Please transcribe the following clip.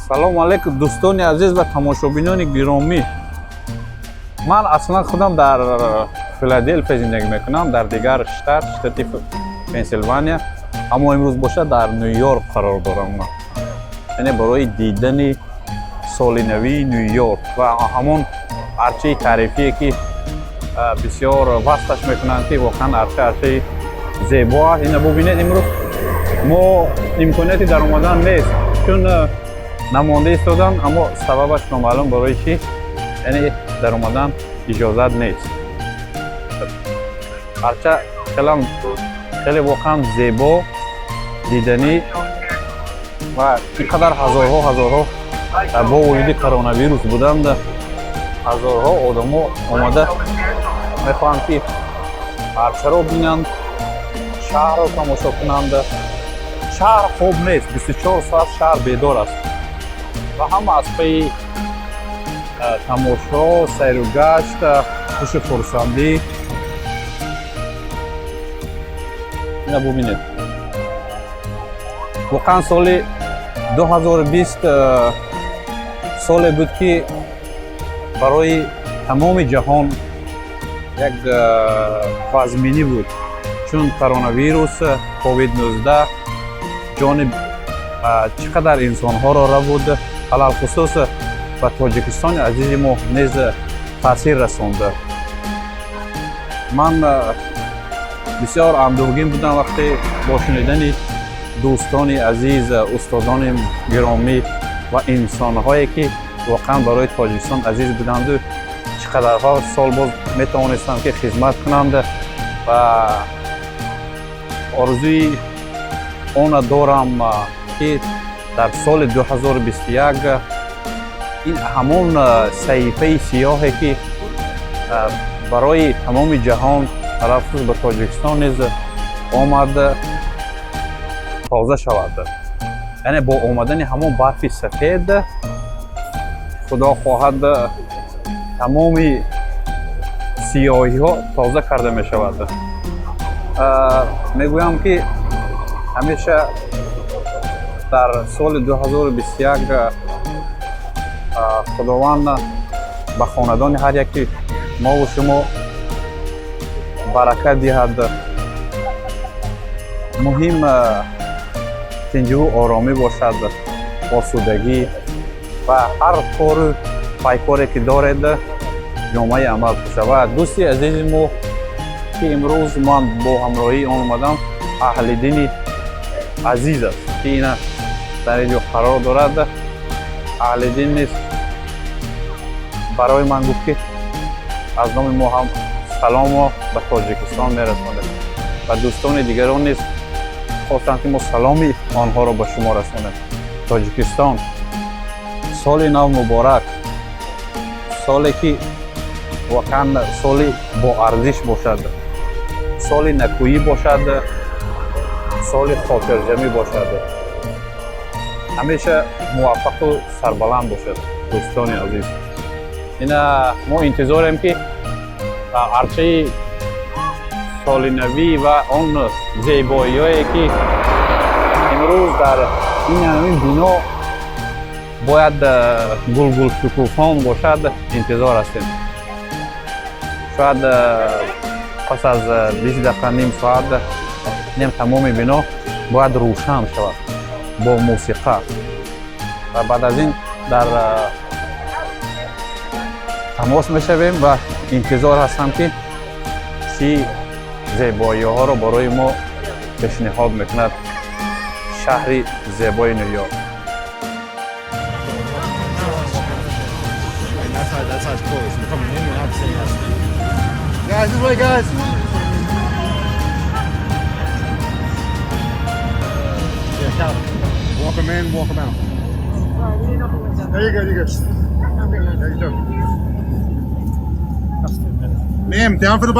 салому алейкум дӯстони азиз ва тамошобинони гиромӣ. Ман аслан худам дар Филадельфия зиндагӣ мекунам, дар дигар штат, штати Пенсилвания. Аммо имрӯз боша дар Нью-Йорк қарор дорам ман. Яъне барои дидани соли навии Нью-Йорк ва ҳамон арчаи таърифие ки бисёр васфаш мекунанд ки воқеан арчаи зебо аст. Ина бубинед имрӯз мо имконияти дар омадан нест, чун намонда истодам, аммо сабабаш номаълум барои чи, яъне дар омадан иҷозат нест. Арча хеле воқеан зебо, диданӣ ва ин қадар ҳазорҳо бо вуҷуди коронавирус буданд, ҳазорҳо одамо омада мехоҳанд ки арчаро бинанд, шаҳрро тамошо кунанд. Шаҳр хоб нест, 24 соат шаҳр бедор аст ва ҳама аз паи тамошо, сайру гашт, хуши хурсандӣ. ина бубинед, воқеан соли 2020 соле буд ки барои тамоми ҷаҳон як вазминӣ буд, чун коронавирус COVID-19 ҷони чӣ қадар инсонҳоро равуд, алалхусус ба Тоҷикистони азизи мо низ таъсир расонда. Ман бисёр андӯҳгин будам вақте бо шунидани дӯстони азиз, устодони гиромӣ ва инсонҳое ки воқеан барои Тоҷикистон азиз буданду чӣ қадарҳо сол боз метавонистанд ки хизмат кунанд ва орзуи она дорам ки дар соли 2021 ин ҳамон саҳифаи сиёҳе ки барои тамоми ҷаҳон талаффуз ба Тоҷикистон низ омад тоза шавад. Яъне бо омадани ҳамон барфи сафед худо хоҳад тамоми сиёҳиҳо тоза карда мешавад. Мегӯям ки ҳамеша дар соли 2021 худованд ба хонадони ҳар яки мову шумо баракат диҳад. Муҳим тинҷуву оромӣ бошад, осудагӣ ва ҳар кору пайкоре ки доред ҷомаи амал шавад. Дӯсти азизи мо ки имрӯз ман бо ҳамроҳии он омадам, аҳли дини азиз аст ки ина дар ин ҷо қарор дорад. аҳли дин низ барои ман гуфт ки аз номи мо ҳам саломо ба Тоҷикистон мерасонем ва дӯстони дигарон низ хостанд ки мо саломи онҳоро ба шумо расонем. Тоҷикистон, соли нав муборак, соле ки воқеан соли боарзиш бошад, соли накӯӣ бошад, соли хотирҷамӣ бошад. ҳамеша муваффақу сарбаланд бошад дӯстони азиз. ина мо интизорем ки арчаи соли навӣ ва он зебоиҳое ки имрӯз дар ин ҳамин бино бояд гулгулшукуфон бошад, интизор ҳастем. шояд пас аз 20 дақиқа, ним соат нем тамоми бино бояд рӯшан шавад бо мусиқа ва баъд аз ин дар тамос мешавем ва интизор ҳастам ки чӣ зебоиҳоро барои мо пешниҳод мекунад шаҳри зебои Нью-Йорк. Guys, this way, guys. Yeah, count. Walk them in, walk them out. There you go, you good. There you go. Ma'am, down for the